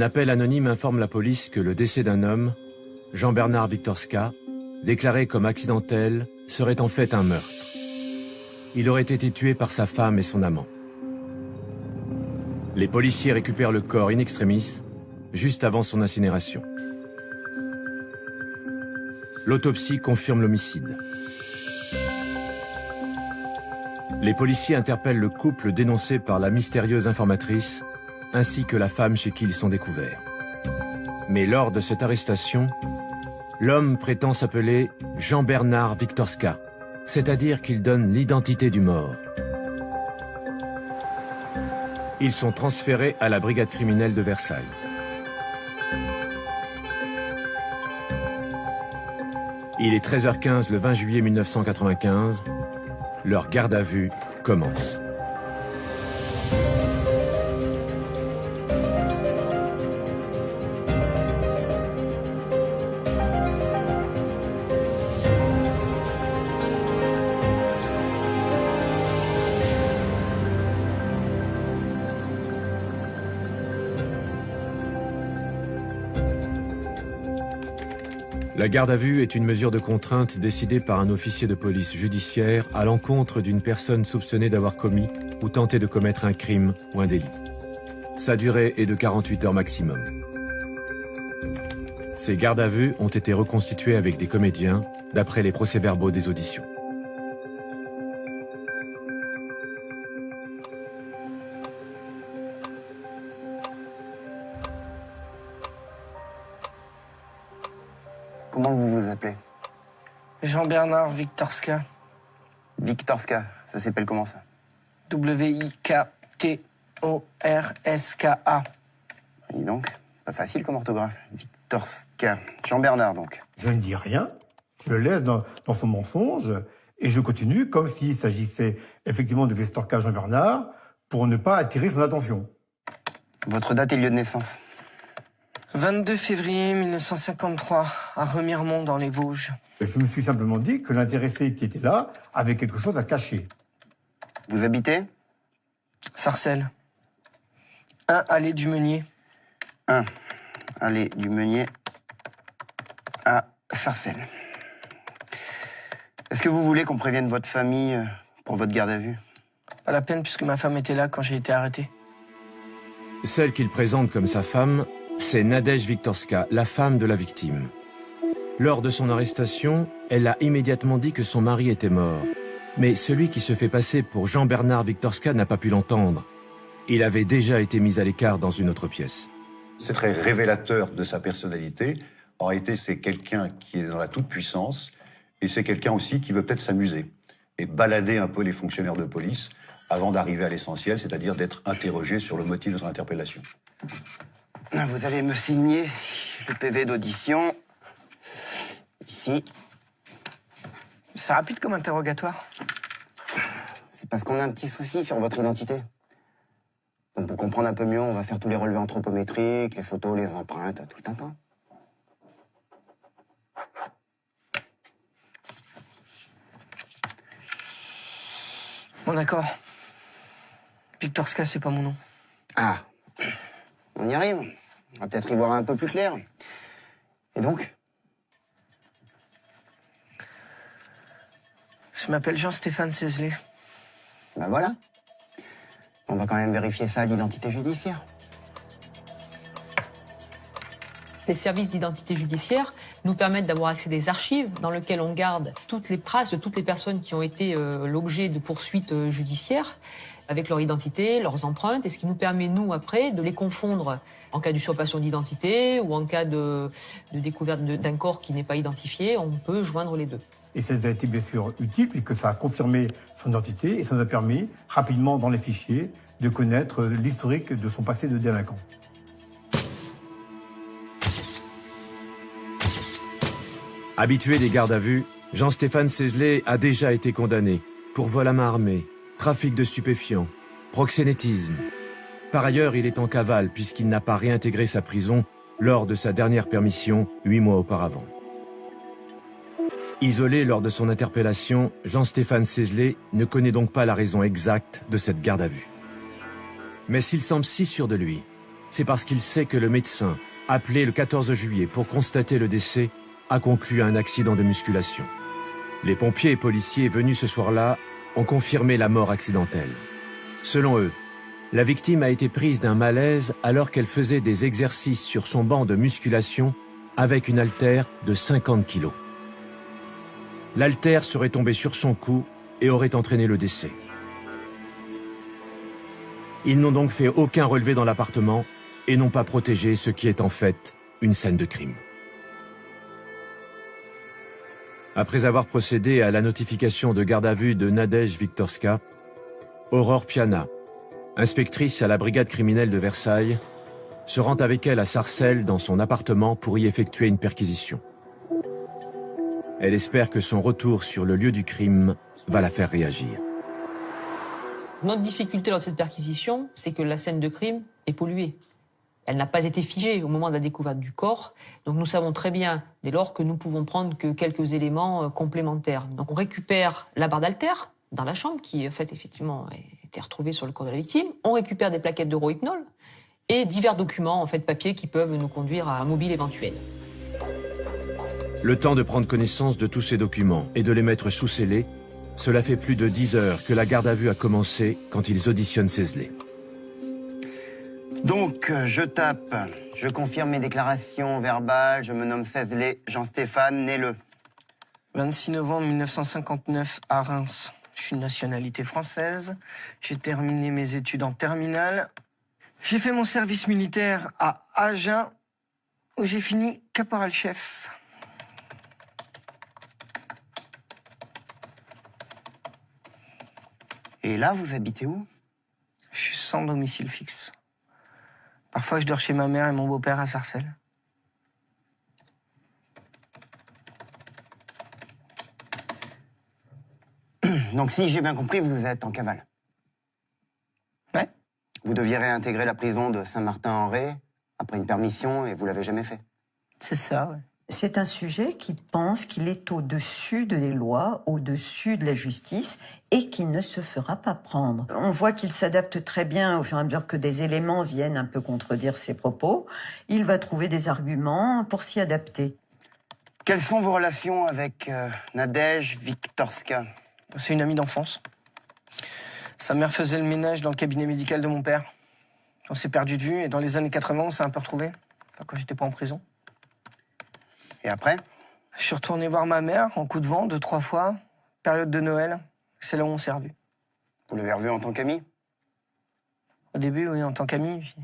appel anonyme informe la police que le décès d'un homme, Jean-Bernard Wiktorska, déclaré comme accidentel, serait en fait un meurtre. Il aurait été tué par sa femme et son amant. Les policiers récupèrent le corps in extremis, juste avant son incinération. L'autopsie confirme l'homicide. Les policiers interpellent le couple dénoncé par la mystérieuse informatrice, ainsi que la femme chez qui ils sont découverts. Mais lors de cette arrestation, l'homme prétend s'appeler Jean-Bernard Wiktorska, c'est-à-dire qu'il donne l'identité du mort. Ils sont transférés à la brigade criminelle de Versailles. Il est 13h15 le 20 juillet 1995. Leur garde à vue commence. La garde à vue est une mesure de contrainte décidée par un officier de police judiciaire à l'encontre d'une personne soupçonnée d'avoir commis ou tenté de commettre un crime ou un délit. Sa durée est de 48 heures maximum. Ces gardes à vue ont été reconstitués avec des comédiens, d'après les procès-verbaux des auditions. Comment vous vous appelez? Jean-Bernard Wiktorska. Wiktorska, ça s'appelle comment ça? W-I-K-T-O-R-S-K-A. Dis donc, pas facile comme orthographe. Wiktorska. Jean-Bernard donc. Je ne dis rien, je le laisse dans son mensonge et je continue comme s'il s'agissait effectivement de Wiktorska Jean-Bernard pour ne pas attirer son attention. Votre date et lieu de naissance? 22 février 1953, à Remiremont, dans les Vosges. Je me suis simplement dit que l'intéressé qui était là avait quelque chose à cacher. Vous habitez? Sarcelles. 1 allée du Meunier. 1 allée du Meunier à Sarcelles. Est-ce que vous voulez qu'on prévienne votre famille pour votre garde à vue? Pas la peine, puisque ma femme était là quand j'ai été arrêté. Celle qu'il présente comme sa femme, c'est Nadège Wiktorska, la femme de la victime. Lors de son arrestation, elle a immédiatement dit que son mari était mort. Mais celui qui se fait passer pour Jean-Bernard Wiktorska n'a pas pu l'entendre. Il avait déjà été mis à l'écart dans une autre pièce. C'est très révélateur de sa personnalité. En réalité, c'est quelqu'un qui est dans la toute-puissance et c'est quelqu'un aussi qui veut peut-être s'amuser et balader un peu les fonctionnaires de police avant d'arriver à l'essentiel, c'est-à-dire d'être interrogé sur le motif de son interpellation. Vous allez me signer le PV d'audition. Ici. C'est rapide comme interrogatoire. C'est parce qu'on a un petit souci sur votre identité. Donc pour comprendre un peu mieux, on va faire tous les relevés anthropométriques, les photos, les empreintes, tout le temps. Bon, d'accord. Wiktorska, c'est pas mon nom. Ah, on y arrive. On va peut-être y voir un peu plus clair. Et donc? Je m'appelle Jean-Stéphane Cézelet. Ben voilà. On va quand même vérifier ça à l'identité judiciaire. Les services d'identité judiciaire nous permettent d'avoir accès à des archives dans lesquelles on garde toutes les traces de toutes les personnes qui ont été l'objet de poursuites judiciaires, avec leur identité, leurs empreintes, et ce qui nous permet, nous, après, de les confondre en cas d'usurpation d'identité ou en cas de découverte d'un corps qui n'est pas identifié, on peut joindre les deux. Et ça a été bien sûr utile puisque ça a confirmé son identité et ça nous a permis, rapidement dans les fichiers, de connaître l'historique de son passé de délinquant. Habitué des gardes à vue, Jean-Stéphane Cézelet a déjà été condamné pour vol à main armée, trafic de stupéfiants, proxénétisme. Par ailleurs, il est en cavale puisqu'il n'a pas réintégré sa prison lors de sa dernière permission 8 mois auparavant. Isolé lors de son interpellation, Jean-Stéphane Cézelet ne connaît donc pas la raison exacte de cette garde à vue. Mais s'il semble si sûr de lui, c'est parce qu'il sait que le médecin, appelé le 14 juillet pour constater le décès, a conclu à un accident de musculation. Les pompiers et policiers venus ce soir-là ont confirmé la mort accidentelle. Selon eux, la victime a été prise d'un malaise alors qu'elle faisait des exercices sur son banc de musculation avec une haltère de 50 kilos. L'haltère serait tombée sur son cou et aurait entraîné le décès. Ils n'ont donc fait aucun relevé dans l'appartement et n'ont pas protégé ce qui est en fait une scène de crime. Après avoir procédé à la notification de garde à vue de Nadège Wiktorska, Aurore Piana, inspectrice à la brigade criminelle de Versailles, se rend avec elle à Sarcelles dans son appartement pour y effectuer une perquisition. Elle espère que son retour sur le lieu du crime va la faire réagir. Notre difficulté lors de cette perquisition, c'est que la scène de crime est polluée. Elle n'a pas été figée au moment de la découverte du corps. Donc nous savons très bien, dès lors, que nous pouvons prendre que quelques éléments complémentaires. Donc on récupère la barre d'haltère dans la chambre, qui en fait effectivement a été retrouvée sur le corps de la victime. On récupère des plaquettes de Rohypnol et divers documents, en fait papier, qui peuvent nous conduire à un mobile éventuel. Le temps de prendre connaissance de tous ces documents et de les mettre sous scellé, cela fait plus de 10 heures que la garde à vue a commencé quand ils auditionnent Cézelet. Donc, je tape, je confirme mes déclarations verbales, je me nomme Cézelet Jean-Stéphane, né le 26 novembre 1959 à Reims. Je suis de nationalité française. J'ai terminé mes études en terminale. J'ai fait mon service militaire à Agen, où j'ai fini caporal-chef. Et là, vous habitez où? Je suis sans domicile fixe. Parfois, je dors chez ma mère et mon beau-père à Sarcelles. Donc, si j'ai bien compris, vous êtes en cavale. Ouais. Vous deviez réintégrer la prison de Saint-Martin-en-Ré après une permission et vous l'avez jamais fait. C'est ça, ouais. C'est un sujet qui pense qu'il est au-dessus des lois, au-dessus de la justice et qui ne se fera pas prendre. On voit qu'il s'adapte très bien au fur et à mesure que des éléments viennent un peu contredire ses propos. Il va trouver des arguments pour s'y adapter. Quelles sont vos relations avec Nadège Wiktorska? C'est une amie d'enfance. Sa mère faisait le ménage dans le cabinet médical de mon père. On s'est perdu de vue et dans les années 80, on s'est un peu retrouvés. Enfin, quand j'étais pas en prison. Et après? Je suis retourné voir ma mère en coup de vent 2-3 fois. Période de Noël. C'est là où on s'est revus. Vous l'avez revu en tant qu'ami? Au début, oui, en tant qu'ami. Puis,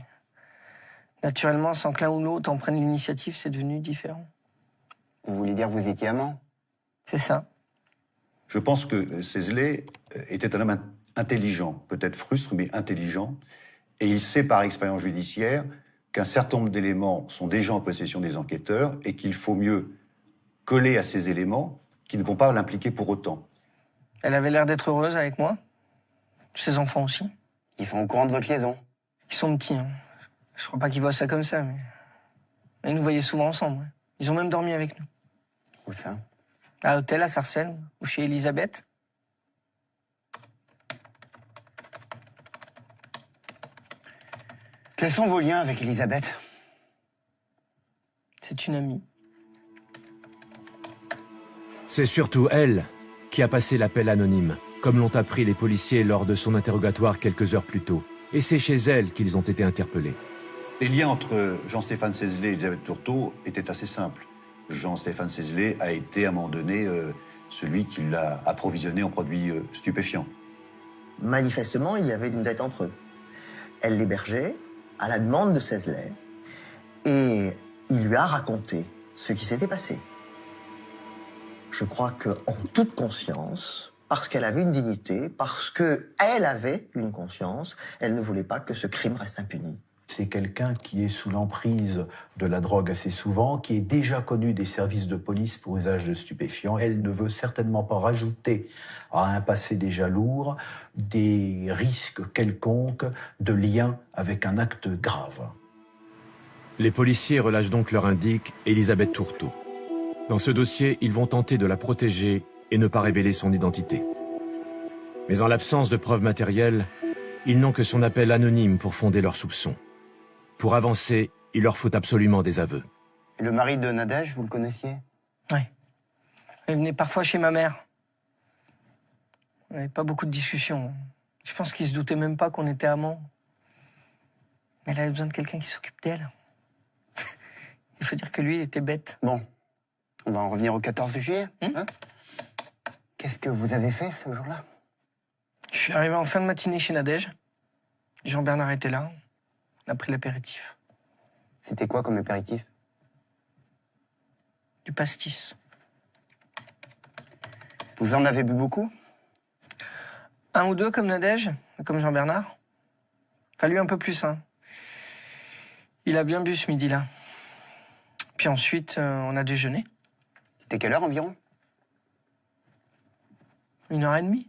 naturellement, sans que l'un ou l'autre en prenne l'initiative, c'est devenu différent. Vous voulez dire que vous étiez amant? C'est ça. Je pense que Cézelet était un homme intelligent, peut-être frustre, mais intelligent. Et il sait par expérience judiciaire qu'un certain nombre d'éléments sont déjà en possession des enquêteurs et qu'il faut mieux coller à ces éléments qui ne vont pas l'impliquer pour autant. Elle avait l'air d'être heureuse avec moi. Ses enfants aussi. Ils sont au courant de votre liaison? Ils sont petits. Hein. Je crois pas qu'ils voient ça comme ça, mais ils nous voyaient souvent ensemble. Ouais. Ils ont même dormi avec nous. Où ça? À l'hôtel à Sarcelles, ou chez Elisabeth. Quels sont vos liens avec Elisabeth? C'est une amie. C'est surtout elle qui a passé l'appel anonyme, comme l'ont appris les policiers lors de son interrogatoire quelques heures plus tôt. Et c'est chez elle qu'ils ont été interpellés. Les liens entre Jean-Stéphane Cézelet et Elisabeth Tourteau étaient assez simples. Jean-Stéphane Cézelet a été, à un moment donné, celui qui l'a approvisionné en produits stupéfiants. Manifestement, il y avait une dette entre eux. Elle l'hébergeait à la demande de Cézelet et il lui a raconté ce qui s'était passé. Je crois qu'en toute conscience, parce qu'elle avait une dignité, parce qu'elle avait une conscience, elle ne voulait pas que ce crime reste impuni. C'est quelqu'un qui est sous l'emprise de la drogue assez souvent, qui est déjà connu des services de police pour usage de stupéfiants. Elle ne veut certainement pas rajouter à un passé déjà lourd des risques quelconques de lien avec un acte grave. Les policiers relâchent donc leur indique Elisabeth Tourteau. Dans ce dossier, ils vont tenter de la protéger et ne pas révéler son identité. Mais en l'absence de preuves matérielles, ils n'ont que son appel anonyme pour fonder leurs soupçons. Pour avancer, il leur faut absolument des aveux. Et le mari de Nadège, vous le connaissiez? Oui. Il venait parfois chez ma mère. On n'avait pas beaucoup de discussions. Je pense qu'il se doutait même pas qu'on était amants. Mais elle avait besoin de quelqu'un qui s'occupe d'elle. Il faut dire que lui, il était bête. Bon, on va en revenir au 14 juillet. Hein? Qu'est-ce que vous avez fait ce jour-là? Je suis arrivé en fin de matinée chez Nadège. Jean-Bernard était là. On a pris l'apéritif. C'était quoi comme apéritif? Du pastis. Vous en avez bu beaucoup? Un ou deux comme Nadège, comme Jean-Bernard. Enfin, lui un peu plus, hein. Il a bien bu ce midi-là. Puis ensuite, on a déjeuné. C'était quelle heure environ? 1h30.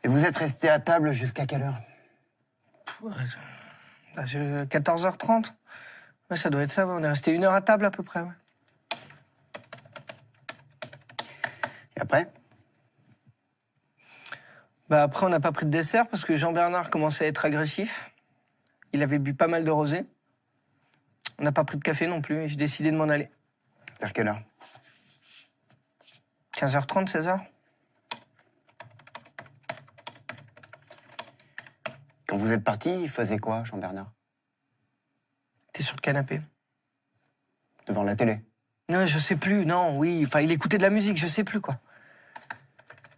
Et vous êtes resté à table jusqu'à quelle heure? 14h30. Ouais, ça doit être ça, ouais. On est resté 1 heure à table à peu près, ouais. Et après? Bah après, on n'a pas pris de dessert parce que Jean-Bernard commençait à être agressif. Il avait bu pas mal de rosé. On n'a pas pris de café non plus et j'ai décidé de m'en aller. Vers quelle heure? 15h30, 16h. Quand vous êtes parti, il faisait quoi, Jean-Bernard? T'es sur le canapé. Devant la télé? Non, je sais plus, non, oui. Enfin, il écoutait de la musique, je sais plus, quoi.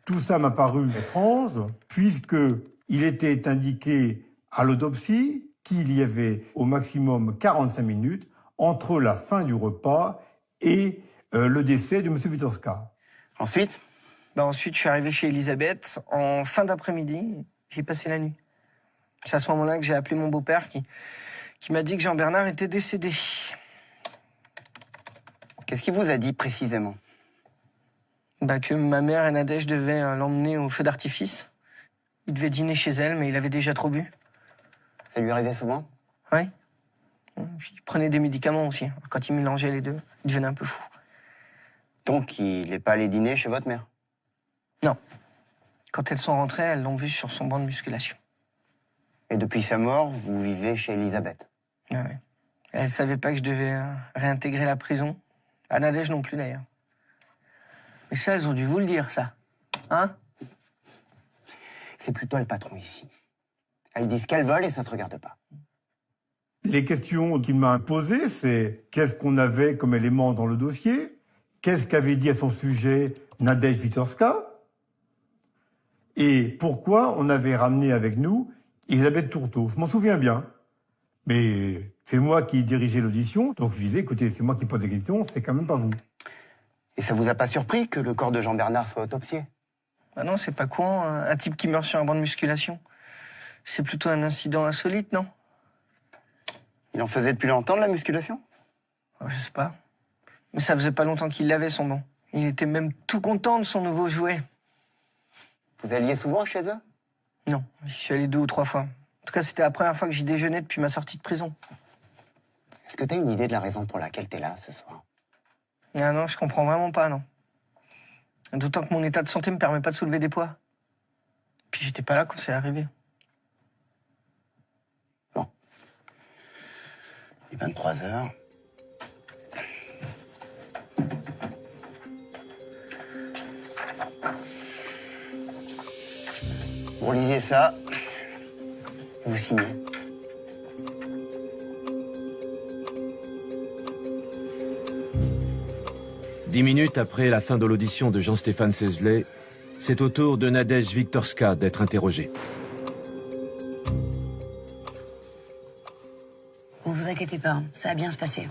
Tout ça m'a paru étrange, puisqu'il était indiqué à l'autopsie qu'il y avait au maximum 45 minutes entre la fin du repas et le décès de M. Witkowska. Ensuite? Bah ensuite, je suis arrivé chez Elisabeth en fin d'après-midi. J'ai passé la nuit. C'est à ce moment-là que j'ai appelé mon beau-père qui m'a dit que Jean-Bernard était décédé. Qu'est-ce qu'il vous a dit précisément? Bah que ma mère et Nadège devaient l'emmener au feu d'artifice. Il devait dîner chez elle, mais il avait déjà trop bu. Ça lui arrivait souvent? Oui. Il prenait des médicaments aussi. Quand il mélangeait les deux, il devenait un peu fou. Donc, il n'est pas allé dîner chez votre mère? Non. Quand elles sont rentrées, elles l'ont vu sur son banc de musculation. Et depuis sa mort, vous vivez chez Elisabeth? Ouais. Elle savait pas que je devais réintégrer la prison. À Nadège non plus, d'ailleurs. Mais ça, elles ont dû vous le dire, ça. Hein? C'est plutôt le patron ici. Elles disent qu'elles veulent et ça ne te regarde pas. Les questions qu'il m'a posées, c'est qu'est-ce qu'on avait comme élément dans le dossier? Qu'est-ce qu'avait dit à son sujet Nadège Witkowska? Et pourquoi on avait ramené avec nous Elisabeth Tourteau? Je m'en souviens bien. Mais c'est moi qui dirigeais l'audition, donc je disais, écoutez, c'est moi qui pose des questions, c'est quand même pas vous. Et ça vous a pas surpris que le corps de Jean-Bernard soit autopsié? Bah non, c'est pas con, un type qui meurt sur un banc de musculation. C'est plutôt un incident insolite, non? Il en faisait depuis longtemps de la musculation? Oh, je sais pas. Mais ça faisait pas longtemps qu'il l'avait, son banc. Il était même tout content de son nouveau jouet. Vous alliez souvent chez eux? Non, j'y suis allé 2 ou 3 fois. En tout cas, c'était la première fois que j'y déjeunais depuis ma sortie de prison. Est-ce que tu as une idée de la raison pour laquelle tu es là ce soir? Ah non, je comprends vraiment pas, non. D'autant que mon état de santé me permet pas de soulever des poids. Puis j'étais pas là quand c'est arrivé. Bon. Il est 23h. Vous relisez ça. Vous signez. Dix minutes après la fin de l'audition de Jean-Stéphane Sesley, c'est au tour de Nadège Witkowska d'être interrogée. Vous vous inquiétez pas, ça va bien se passer.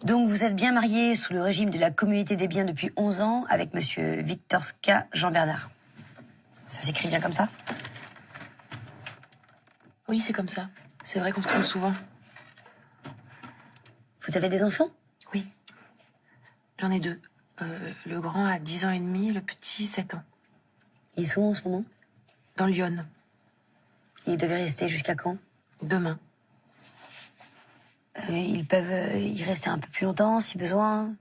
Donc vous êtes bien marié sous le régime de la communauté des biens depuis 11 ans avec monsieur Witkowska Jean-Bernard. Ça s'écrit bien comme ça? Oui, c'est comme ça. C'est vrai qu'on se trompe souvent. Vous avez des enfants? Oui. J'en ai 2. Le grand a 10 ans et demi, le petit 7 ans. Ils sont où en ce moment? Dans Lyon. Ils devaient rester jusqu'à quand? Demain. Ils peuvent y rester un peu plus longtemps, si besoin.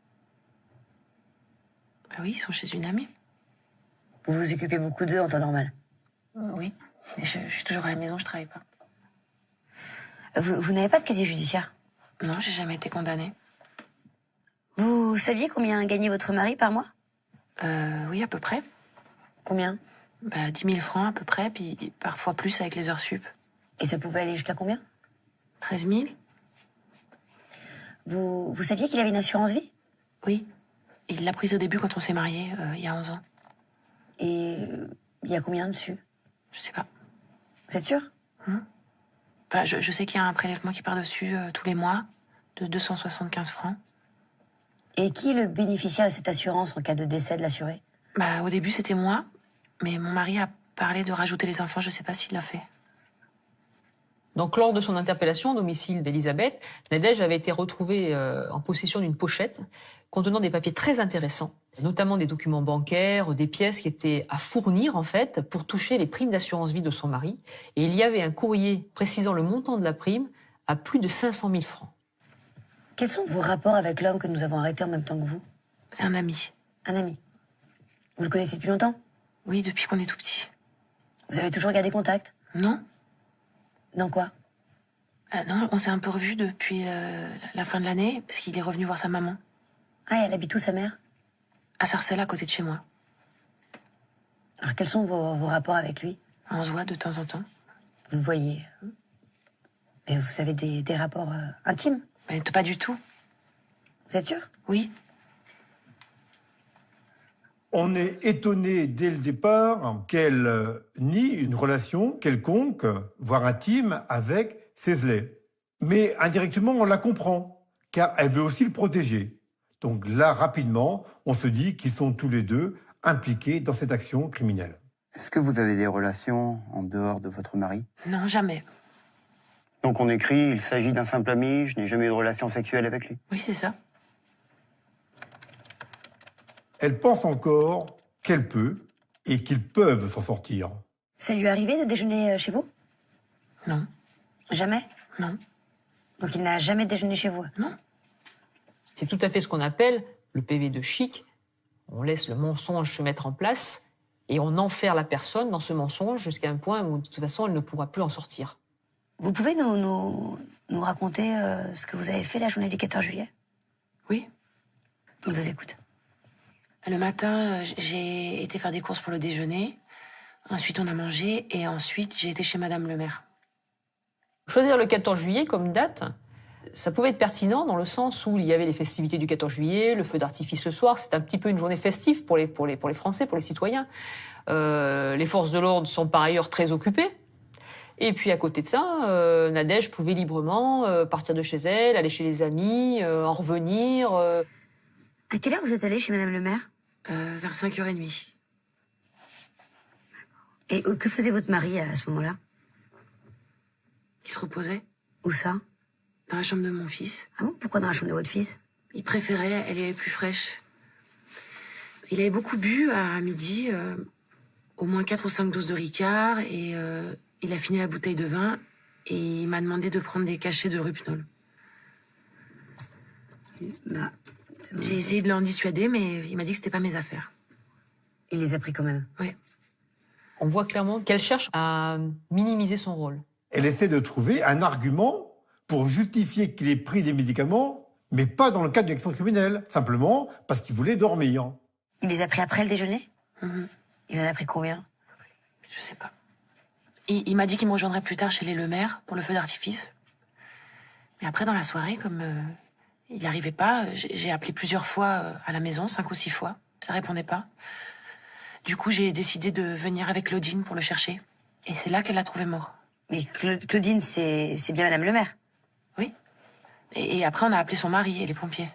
Ah oui, ils sont chez une amie. Vous vous occupez beaucoup d'eux en temps normal. Oui, mais je suis toujours à la maison, je travaille pas. Vous n'avez pas de casier judiciaire? Non, j'ai jamais été condamnée. Vous saviez combien gagnait votre mari par mois? Oui, à peu près. Combien? 10 000 francs à peu près, puis parfois plus avec les heures sup. Et ça pouvait aller jusqu'à combien? 13 000? Vous saviez qu'il avait une assurance vie? Oui. Il l'a prise au début quand on s'est mariés, il y a 11 ans. Et il y a combien dessus? Je sais pas. Vous êtes sûr? Enfin, je sais qu'il y a un prélèvement qui part dessus tous les mois, de 275 francs. Et qui est le bénéficiaire de cette assurance en cas de décès de l'assuré? Au début, c'était moi, mais mon mari a parlé de rajouter les enfants, je sais pas s'il l'a fait. Donc, lors de son interpellation au domicile d'Elisabeth, Nadège avait été retrouvée en possession d'une pochette contenant des papiers très intéressants, notamment des documents bancaires, des pièces qui étaient à fournir, en fait, pour toucher les primes d'assurance vie de son mari. Et il y avait un courrier précisant le montant de la prime à plus de 500 000 francs. Quels sont vos rapports avec l'homme que nous avons arrêté en même temps que vous? C'est un ami. Un ami. Vous le connaissez depuis longtemps? Oui, depuis qu'on est tout petit. Vous avez toujours gardé contact? Non. Non quoi? Non, on s'est un peu revus depuis la fin de l'année, parce qu'il est revenu voir sa maman. Ah, et elle habite où, sa mère? À Sarcelles, à côté de chez moi. Alors, quels sont vos rapports avec lui? On se voit de temps en temps. Vous le voyez. Mais vous avez des rapports intimes? Mais pas du tout. Vous êtes sûr? Oui. On est étonné dès le départ qu'elle nie une relation quelconque, voire intime, avec Cézelet. Mais indirectement, on la comprend, car elle veut aussi le protéger. Donc là, rapidement, on se dit qu'ils sont tous les deux impliqués dans cette action criminelle. Est-ce que vous avez des relations en dehors de votre mari? Non, jamais. Donc on écrit, il s'agit d'un simple ami, je n'ai jamais eu de relation sexuelle avec lui. Oui, c'est ça. Elle pense encore qu'elle peut et qu'ils peuvent s'en sortir. Ça lui est arrivé de déjeuner chez vous? Non. Jamais? Non. Donc il n'a jamais déjeuné chez vous? Non. C'est tout à fait ce qu'on appelle le PV de chic. On laisse le mensonge se mettre en place et on enferme la personne dans ce mensonge jusqu'à un point où, de toute façon, elle ne pourra plus en sortir. Vous pouvez nous raconter ce que vous avez fait la journée du 14 juillet? Oui. Il vous écoute. Le matin, j'ai été faire des courses pour le déjeuner. Ensuite, on a mangé. Et ensuite, j'ai été chez Madame le maire. Choisir le 14 juillet comme date, ça pouvait être pertinent dans le sens où il y avait les festivités du 14 juillet, le feu d'artifice ce soir. C'est un petit peu une journée festive pour les Français, pour les citoyens. Les forces de l'ordre sont par ailleurs très occupées. Et puis à côté de ça, Nadège pouvait librement partir de chez elle, aller chez les amis, en revenir. À quelle heure vous êtes allé chez Madame le maire? Vers 5h30. Et que faisait votre mari à ce moment-là? Il se reposait. Où ça? Dans la chambre de mon fils. Ah bon? Pourquoi dans la chambre de votre fils? Il préférait, elle est plus fraîche. Il avait beaucoup bu à midi, au moins 4 ou 5 doses de Ricard, et il a fini la bouteille de vin, et il m'a demandé de prendre des cachets de Rupnol. J'ai essayé de l'en dissuader, mais il m'a dit que c'était pas mes affaires. Il les a pris quand même? Oui. On voit clairement qu'elle cherche à minimiser son rôle. Elle essaie de trouver un argument pour justifier qu'il ait pris des médicaments, mais pas dans le cadre d'une action criminelle, simplement parce qu'il voulait dormir. Il les a pris après le déjeuner? Il en a pris combien? Je sais pas. Il m'a dit qu'il me rejoindrait plus tard chez les Lemaire pour le feu d'artifice. Mais après, dans la soirée, comme il n'arrivait pas, j'ai appelé plusieurs fois à la maison, 5 ou 6 fois. Ça répondait pas. Du coup, j'ai décidé de venir avec Claudine pour le chercher. Et c'est là qu'elle l'a trouvé mort. Mais Claudine, c'est bien Madame le maire? Oui. Et après, on a appelé son mari et les pompiers.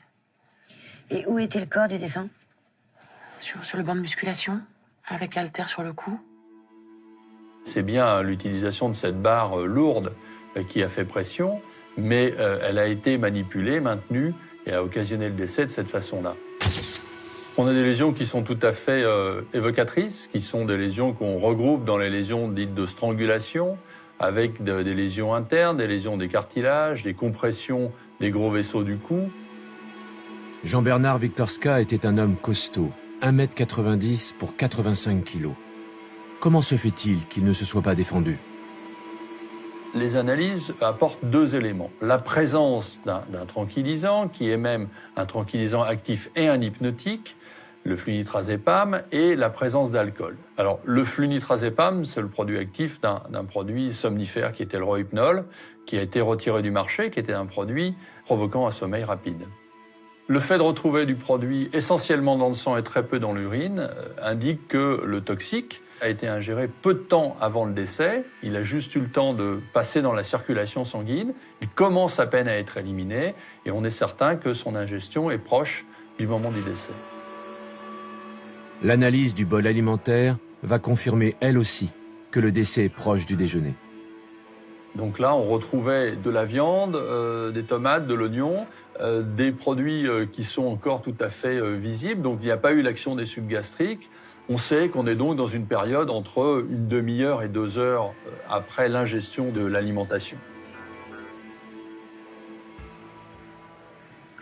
Et où était le corps du défunt? Sur le banc de musculation, avec l'haltère sur le cou. C'est bien l'utilisation de cette barre lourde qui a fait pression, mais elle a été manipulée, maintenue et a occasionné le décès de cette façon-là. On a des lésions qui sont tout à fait évocatrices, qui sont des lésions qu'on regroupe dans les lésions dites de strangulation, avec des lésions internes, des lésions des cartilages, des compressions des gros vaisseaux du cou. Jean-Bernard Wiktorska était un homme costaud. 1,90 m pour 85 kg. Comment se fait-il qu'il ne se soit pas défendu? Les analyses apportent deux éléments. La présence d'un tranquillisant, qui est même un tranquillisant actif et un hypnotique, le flunitrazépam, et la présence d'alcool. Alors, le flunitrazépam, c'est le produit actif d'un produit somnifère qui était le Rohypnol, qui a été retiré du marché, qui était un produit provoquant un sommeil rapide. Le fait de retrouver du produit essentiellement dans le sang et très peu dans l'urine indique que le toxique a été ingéré peu de temps avant le décès. Il a juste eu le temps de passer dans la circulation sanguine. Il commence à peine à être éliminé et on est certain que son ingestion est proche du moment du décès. L'analyse du bol alimentaire va confirmer elle aussi que le décès est proche du déjeuner. Donc là, on retrouvait de la viande, des tomates, de l'oignon, des produits qui sont encore tout à fait visibles. Donc il n'y a pas eu l'action des sucs gastriques. On sait qu'on est donc dans une période entre une demi-heure et 2 heures après l'ingestion de l'alimentation.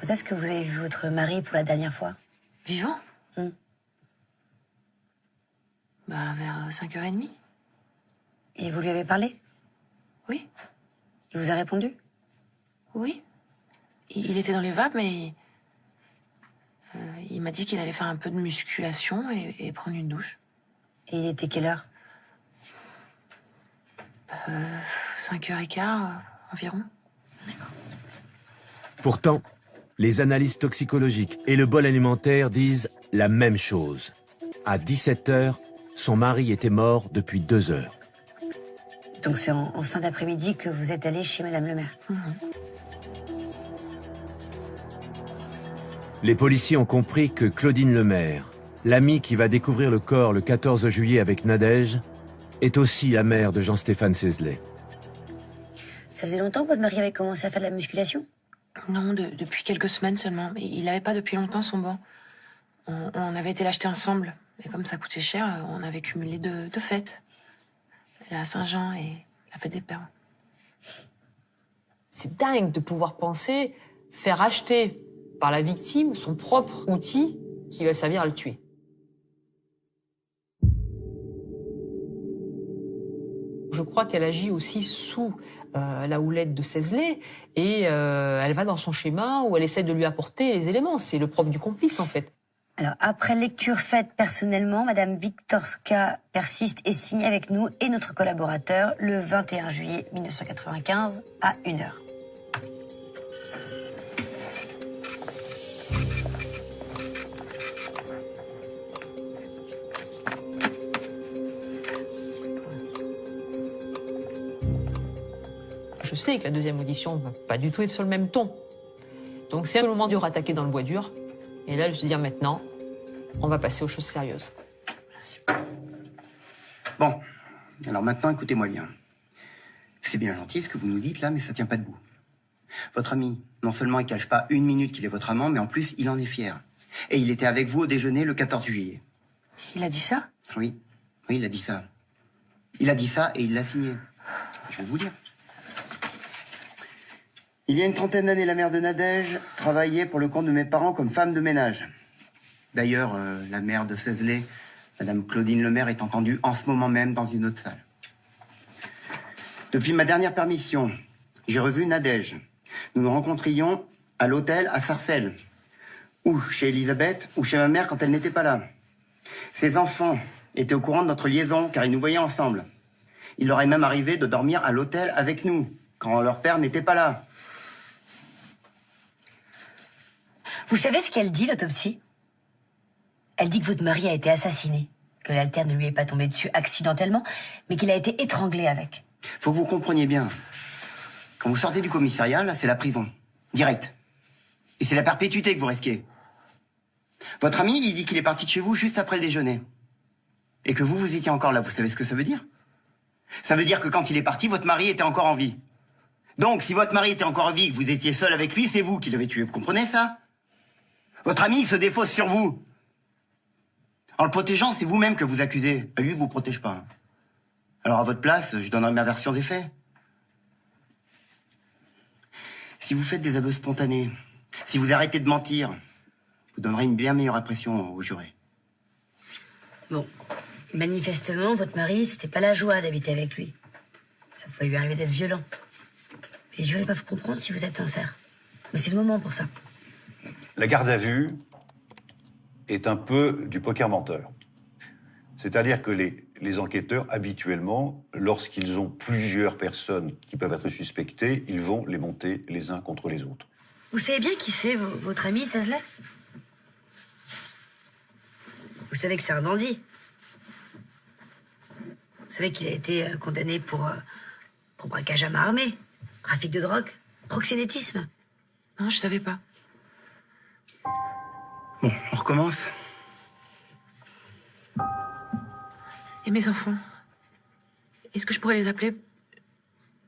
Quand est-ce que vous avez vu votre mari pour la dernière fois? Vivant? Vers 5h30. Et vous lui avez parlé? Oui. Il vous a répondu? Oui. Il était dans les vapes, mais il m'a dit qu'il allait faire un peu de musculation et prendre une douche. Et il était quelle heure? 5h15 environ. Pourtant, les analyses toxicologiques et le bol alimentaire disent la même chose. À 17 h, son mari était mort depuis 2 heures. Donc c'est en fin d'après-midi que vous êtes allé chez Madame le maire. Les policiers ont compris que Claudine Lemaire, l'amie qui va découvrir le corps le 14 juillet avec Nadège, est aussi la mère de Jean-Stéphane Sesley. Ça faisait longtemps que votre mari avait commencé à faire de la musculation? Non, depuis quelques semaines seulement. Mais il n'avait pas depuis longtemps son banc. On avait été l'acheter ensemble. Et comme ça coûtait cher, on avait cumulé deux fêtes. La Saint-Jean et la fête des Pères. C'est dingue de pouvoir penser faire acheter par la victime son propre outil qui va servir à le tuer. Je crois qu'elle agit aussi sous la houlette de Sesley et elle va dans son schéma où elle essaie de lui apporter les éléments. C'est le propre du complice, en fait. Alors, après lecture faite personnellement, Madame Wiktorska persiste et signe avec nous et notre collaborateur le 21 juillet 1995 à 1h. Je sais que la deuxième audition va pas du tout être sur le même ton. Donc c'est le moment de rattaquer dans le bois dur. Et là, je me suis dit, maintenant, on va passer aux choses sérieuses. Merci. Bon, alors maintenant, écoutez-moi bien. C'est bien gentil ce que vous nous dites là, mais ça tient pas debout. Votre ami, non seulement il cache pas une minute qu'il est votre amant, mais en plus, il en est fier. Et il était avec vous au déjeuner le 14 juillet. Il a dit ça? Oui, il a dit ça. Il a dit ça et il l'a signé. Je vais vous dire. Il y a une trentaine d'années, la mère de Nadège travaillait pour le compte de mes parents comme femme de ménage. D'ailleurs, la mère de Sesley, Madame Claudine Lemaire, est entendue en ce moment même dans une autre salle. Depuis ma dernière permission, j'ai revu Nadège. Nous nous rencontrions à l'hôtel à Sarcelles, ou chez Elisabeth, ou chez ma mère quand elle n'était pas là. Ses enfants étaient au courant de notre liaison, car ils nous voyaient ensemble. Il leur est même arrivé de dormir à l'hôtel avec nous, quand leur père n'était pas là. Vous savez ce qu'elle dit, l'autopsie? Elle dit que votre mari a été assassiné, que l'haltère ne lui est pas tombé dessus accidentellement, mais qu'il a été étranglé avec. Faut que vous compreniez bien. Quand vous sortez du commissariat, là, c'est la prison. Direct. Et c'est la perpétuité que vous risquez. Votre ami, il dit qu'il est parti de chez vous juste après le déjeuner. Et que vous étiez encore là. Vous savez ce que ça veut dire? Ça veut dire que quand il est parti, votre mari était encore en vie. Donc, si votre mari était encore en vie et que vous étiez seul avec lui, c'est vous qui l'avez tué. Vous comprenez ça? Votre ami, il se défausse sur vous. En le protégeant, c'est vous-même que vous accusez. Lui, il vous protège pas. Alors, à votre place, je donnerai ma version des faits. Si vous faites des aveux spontanés, si vous arrêtez de mentir, vous donnerez une bien meilleure impression aux jurés. Bon, manifestement, votre mari, c'était pas la joie d'habiter avec lui. Ça pouvait lui arriver d'être violent. Les jurés peuvent comprendre si vous êtes sincère. Mais c'est le moment pour ça. La garde à vue est un peu du poker menteur. C'est-à-dire que les enquêteurs, habituellement, lorsqu'ils ont plusieurs personnes qui peuvent être suspectées, ils vont les monter les uns contre les autres. Vous savez bien qui c'est, votre ami Sesley? Vous savez que c'est un bandit. Vous savez qu'il a été condamné pour braquage à main armée, trafic de drogue, proxénétisme. Non, je savais pas. Bon, on recommence. Et mes enfants? Est-ce que je pourrais les appeler?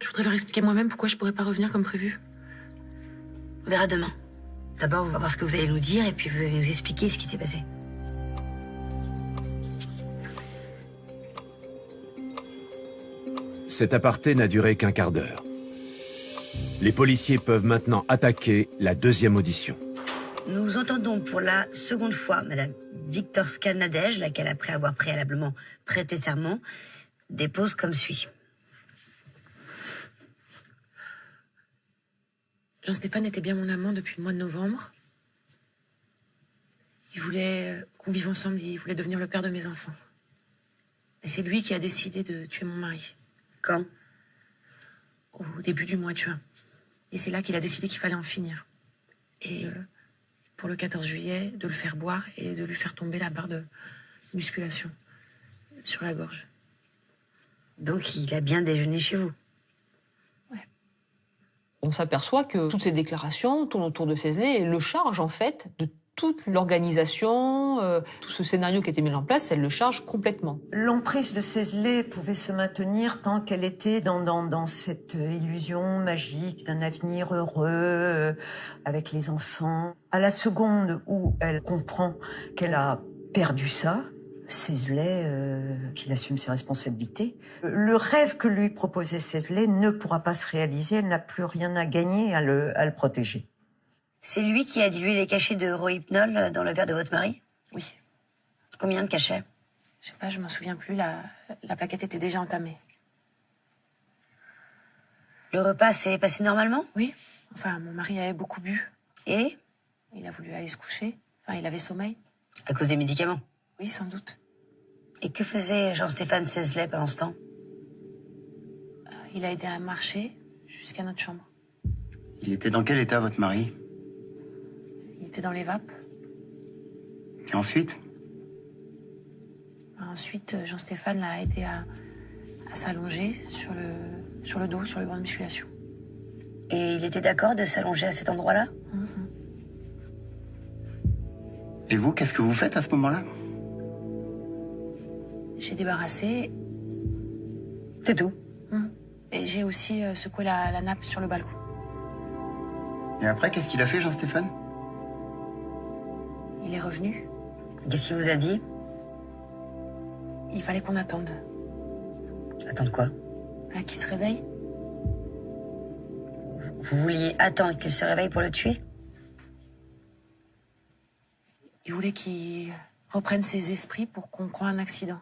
Je voudrais leur expliquer moi-même pourquoi je pourrais pas revenir comme prévu. On verra demain. D'abord, on va voir ce que vous allez nous dire et puis vous allez nous expliquer ce qui s'est passé. Cet aparté n'a duré qu'un quart d'heure. Les policiers peuvent maintenant attaquer la deuxième audition. Nous entendons pour la seconde fois Madame Viktorska Nadège, laquelle, après avoir préalablement prêté serment, dépose comme suit. Jean-Stéphane était bien mon amant depuis le mois de novembre. Il voulait qu'on vive ensemble, il voulait devenir le père de mes enfants. Et c'est lui qui a décidé de tuer mon mari. Quand? Au début du mois de juin. Et c'est là qu'il a décidé qu'il fallait en finir. Et pour le 14 juillet, de le faire boire et de lui faire tomber la barre de musculation sur la gorge. Donc il a bien déjeuné chez vous? On s'aperçoit que toutes ces déclarations tournent autour de Sesley et le charge en fait de toute l'organisation, tout ce scénario qui a été mis en place, elle le charge complètement. L'emprise de Sesley pouvait se maintenir tant qu'elle était dans cette illusion magique d'un avenir heureux avec les enfants. À la seconde où elle comprend qu'elle a perdu ça, Sesley, qu'il assume ses responsabilités. Le rêve que lui proposait Sesley ne pourra pas se réaliser, elle n'a plus rien à gagner à le protéger. C'est lui qui a dilué les cachets de Rohypnol dans le verre de votre mari? Oui. Combien de cachets? Je sais pas, je m'en souviens plus, la plaquette était déjà entamée. Le repas s'est passé normalement? Oui. Enfin, mon mari avait beaucoup bu. Et? Il a voulu aller se coucher. Enfin, il avait sommeil. À cause des médicaments? Oui, sans doute. Et que faisait Jean-Stéphane Sesley pendant ce temps? Il a aidé à marcher jusqu'à notre chambre. Il était dans quel état, votre mari? Il était dans les vapes. Et ensuite? Ensuite, Jean-Stéphane l'a aidé à s'allonger sur le dos, sur le banc de musculation. Et il était d'accord de s'allonger à cet endroit-là? Et vous, qu'est-ce que vous faites à ce moment-là? J'ai débarrassé. C'est tout? Et j'ai aussi secoué la nappe sur le balcon. Et après, qu'est-ce qu'il a fait, Jean-Stéphane? Il est revenu. Qu'est-ce qu'il vous a dit? Il fallait qu'on attende. Attendre quoi? Qu'il se réveille. Vous vouliez attendre qu'il se réveille pour le tuer? Il voulait qu'il reprenne ses esprits pour qu'on croie un accident.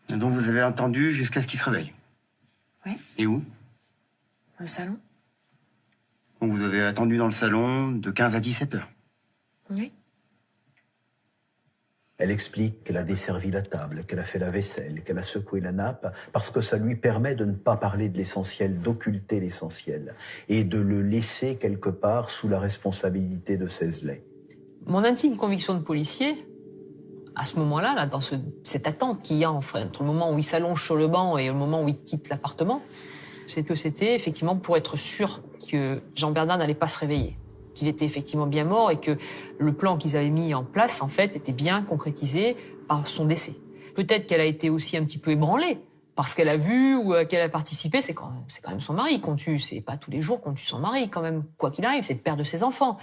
Et donc vous avez attendu jusqu'à ce qu'il se réveille? Oui. Et où? Dans le salon. Donc vous avez attendu dans le salon de 15 à 17 heures? Oui. Elle explique qu'elle a desservi la table, qu'elle a fait la vaisselle, qu'elle a secoué la nappe, parce que ça lui permet de ne pas parler de l'essentiel, d'occulter l'essentiel, et de le laisser quelque part sous la responsabilité de Sesley. Mon intime conviction de policier, à ce moment-là, dans cette attente qu'il y a entre le moment où il s'allonge sur le banc et le moment où il quitte l'appartement, c'est que c'était effectivement pour être sûr que Jean-Bernard n'allait pas se réveiller, qu'il était effectivement bien mort et que le plan qu'ils avaient mis en place, en fait, était bien concrétisé par son décès. Peut-être qu'elle a été aussi un petit peu ébranlée parce qu'elle a vu ou qu'elle a participé. C'est quand même son mari qu'on tue. C'est pas tous les jours qu'on tue son mari, quand même. Quoi qu'il arrive, c'est le père de ses enfants.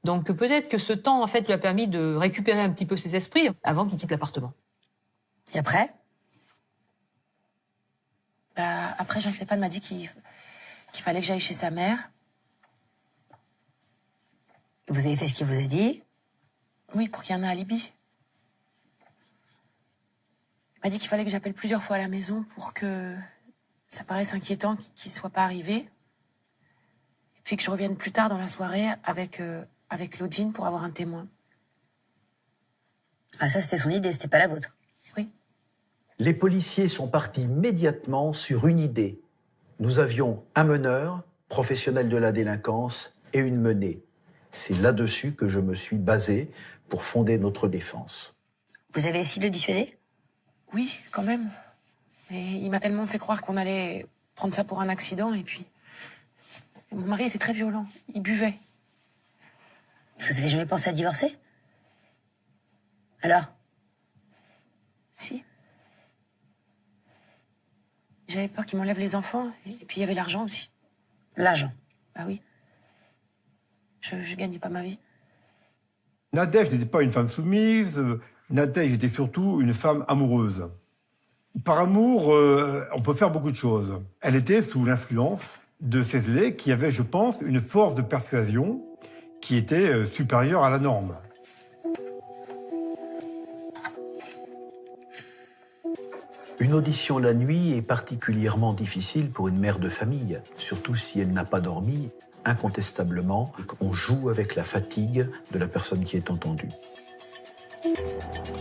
Donc peut-être que ce temps, en fait, lui a permis de récupérer un petit peu ses esprits avant qu'il quitte l'appartement. Et après? Après, Jean-Stéphane m'a dit qu'il fallait que j'aille chez sa mère. Vous avez fait ce qu'il vous a dit? Oui, pour qu'il y ait un alibi. m'a dit qu'il fallait que j'appelle plusieurs fois à la maison pour que ça paraisse inquiétant qu'il ne soit pas arrivé. Et puis que je revienne plus tard dans la soirée avec Claudine pour avoir un témoin. Ah, ça, c'était son idée, c'était pas la vôtre. Oui. Les policiers sont partis immédiatement sur une idée. Nous avions un meneur, professionnel de la délinquance, et une menée. C'est là-dessus que je me suis basé pour fonder notre défense. Vous avez essayé de le dissuader? Oui, quand même. Mais il m'a tellement fait croire qu'on allait prendre ça pour un accident, et puis... Mon mari était très violent, il buvait. Vous avez jamais pensé à divorcer? Alors? Si. J'avais peur qu'il m'enlève les enfants, et puis il y avait l'argent aussi. L'argent? Bah oui. Je gagnais pas ma vie. Nadège n'était pas une femme soumise, Nadège était surtout une femme amoureuse. Par amour, on peut faire beaucoup de choses. Elle était sous l'influence de Sesley, qui avait, je pense, une force de persuasion qui était supérieure à la norme. Une audition la nuit est particulièrement difficile pour une mère de famille, surtout si elle n'a pas dormi. Incontestablement, on joue avec la fatigue de la personne qui est entendue.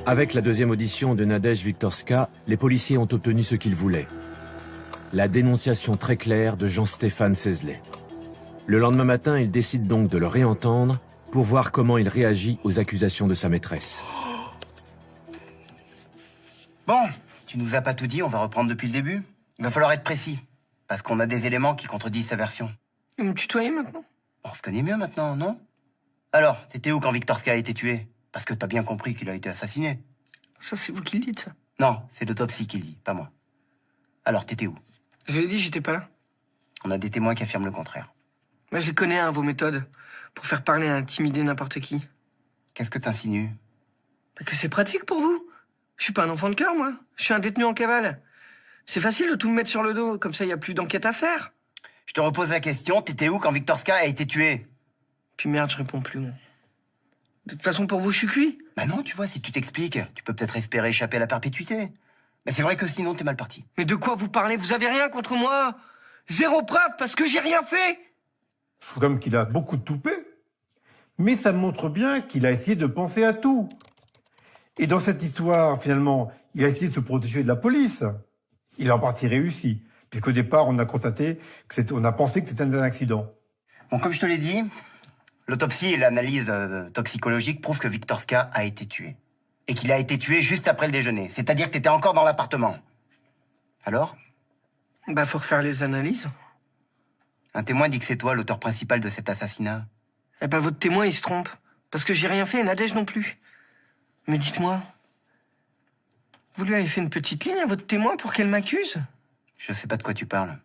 Avec la deuxième audition de Nadège Wiktorska, les policiers ont obtenu ce qu'ils voulaient. La dénonciation très claire de Jean-Stéphane Sesley. Le lendemain matin, ils décident donc de le réentendre pour voir comment il réagit aux accusations de sa maîtresse. Bon, tu nous as pas tout dit, on va reprendre depuis le début. Il va falloir être précis, parce qu'on a des éléments qui contredisent sa version. Vous me tutoyez maintenant? On se connaît mieux maintenant, non? Alors, t'étais où quand Wiktorska a été tué? Parce que t'as bien compris qu'il a été assassiné. Ça, c'est vous qui le dites, ça. Non, c'est l'autopsie qui le dit, pas moi. Alors, t'étais où? Je l'ai dit, j'étais pas là. On a des témoins qui affirment le contraire. Moi, je les connais, hein, vos méthodes. Pour faire parler et intimider n'importe qui. Qu'est-ce que t'insinues? Bah, que c'est pratique pour vous. Je suis pas un enfant de cœur, moi. Je suis un détenu en cavale. C'est facile de tout me mettre sur le dos, comme ça, il n'y a plus d'enquête à faire. Je te repose la question, t'étais où quand Wiktorska a été tué? Puis merde, je réponds plus, moi. De toute façon, pour vous, je suis cuit. Bah non, tu vois, si tu t'expliques, tu peux peut-être espérer échapper à la perpétuité. Mais c'est vrai que sinon, t'es mal parti. Mais de quoi vous parlez? Vous avez rien contre moi? Zéro preuve, parce que j'ai rien fait. Je trouve quand même qu'il a beaucoup de toupet, mais ça montre bien qu'il a essayé de penser à tout. Et dans cette histoire, finalement, il a essayé de se protéger de la police. Il a en partie réussi, puisqu'au départ, on a constaté on a pensé que c'était un accident. Bon, comme je te l'ai dit, l'autopsie et l'analyse toxicologique prouvent que Wiktorska a été tué. Et qu'il a été tué juste après le déjeuner. C'est-à-dire que t'étais encore dans l'appartement. Alors? Bah, faut refaire les analyses. Un témoin dit que c'est toi l'auteur principal de cet assassinat. Eh ben, votre témoin, il se trompe. Parce que j'ai rien fait et Nadège non plus. Mais dites-moi, vous lui avez fait une petite ligne à votre témoin pour qu'elle m'accuse? Je sais pas de quoi tu parles.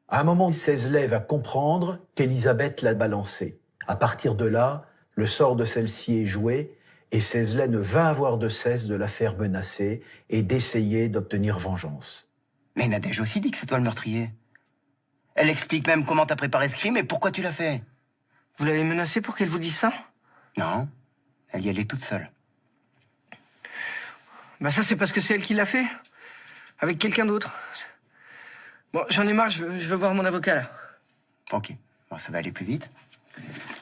À un moment, Sesley va comprendre qu'Elisabeth l'a balancé. À partir de là, le sort de celle-ci est joué et Sesley ne va avoir de cesse de la faire menacer et d'essayer d'obtenir vengeance. Mais Nadège aussi dit que c'est toi le meurtrier. Elle explique même comment t'as préparé ce crime et pourquoi tu l'as fait. Vous l'avez menacée pour qu'elle vous dise ça? Non, elle y allait toute seule. Bah ça, c'est parce que c'est elle qui l'a fait. Avec quelqu'un d'autre. Bon, j'en ai marre, je veux voir mon avocat, là. Ok, bon, ça va aller plus vite.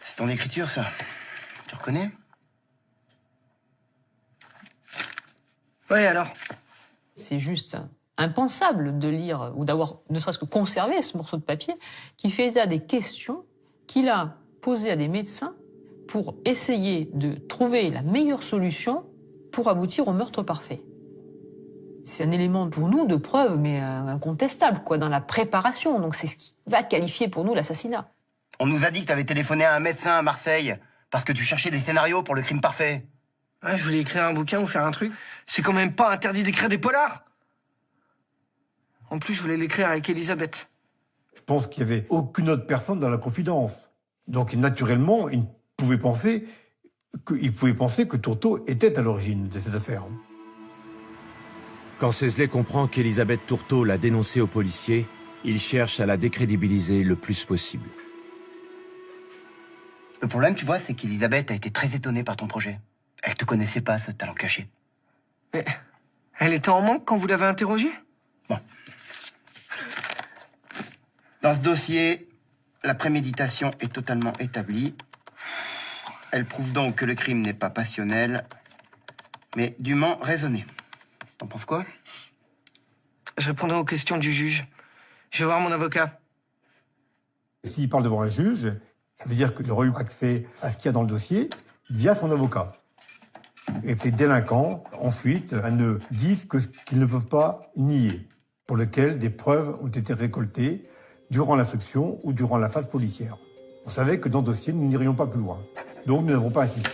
C'est ton écriture, ça. Tu reconnais? Ouais, alors? C'est juste impensable de lire ou d'avoir ne serait-ce que conservé ce morceau de papier qui fait état des questions qu'il a posées à des médecins pour essayer de trouver la meilleure solution pour aboutir au meurtre parfait. C'est un élément pour nous de preuve, mais incontestable, quoi, dans la préparation. Donc c'est ce qui va qualifier pour nous l'assassinat. On nous a dit que t'avais téléphoné à un médecin à Marseille parce que tu cherchais des scénarios pour le crime parfait. Ouais, je voulais écrire un bouquin ou faire un truc. C'est quand même pas interdit d'écrire des polars. En plus, je voulais l'écrire avec Elisabeth. Je pense qu'il n'y avait aucune autre personne dans la confidence. Donc naturellement, il pouvait penser que Tourteau était à l'origine de cette affaire. Quand Sesley comprend qu'Elisabeth Tourteau l'a dénoncé aux policiers, il cherche à la décrédibiliser le plus possible. Le problème, tu vois, c'est qu'Elisabeth a été très étonnée par ton projet. Elle te connaissait pas, ce talent caché. Mais Elle était en manque quand vous l'avez interrogée? Bon. Dans ce dossier, la préméditation est totalement établie. Elle prouve donc que le crime n'est pas passionnel, mais dûment raisonné. T'en penses quoi? Je répondrai aux questions du juge. Je vais voir mon avocat. S'il parle devant un juge, ça veut dire qu'il aurait eu accès à ce qu'il y a dans le dossier via son avocat. Et ces délinquants, ensuite, ne disent que ce qu'ils ne peuvent pas nier, pour lequel des preuves ont été récoltées durant l'instruction ou durant la phase policière. On savait que dans le dossier, nous n'irions pas plus loin. Donc, nous n'avons pas insisté.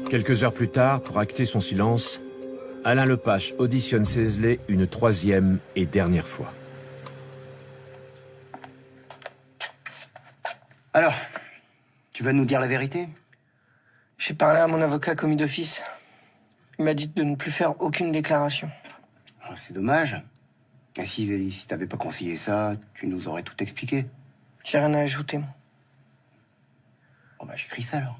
Quelques heures plus tard, pour acter son silence, Alain Lepache auditionne Cézelet une 3e et dernière fois. Alors, tu vas nous dire la vérité? J'ai parlé à mon avocat commis d'office. Il m'a dit de ne plus faire aucune déclaration. Ah, c'est dommage. Et si t'avais pas conseillé ça, tu nous aurais tout expliqué. J'ai rien à ajouter, moi. Bon bah j'écris ça alors.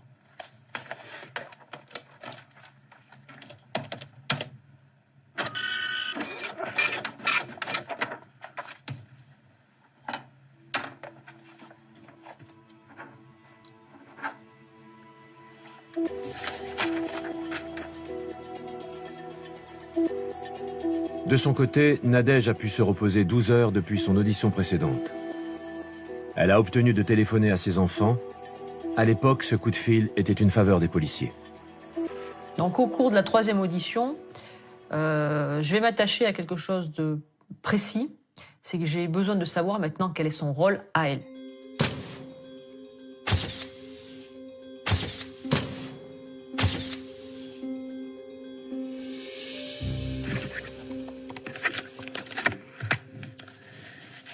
De son côté, Nadège a pu se reposer 12 heures depuis son audition précédente. Elle a obtenu de téléphoner à ses enfants. À l'époque, ce coup de fil était une faveur des policiers. Donc au cours de la 3e audition, je vais m'attacher à quelque chose de précis. C'est que j'ai besoin de savoir maintenant quel est son rôle à elle.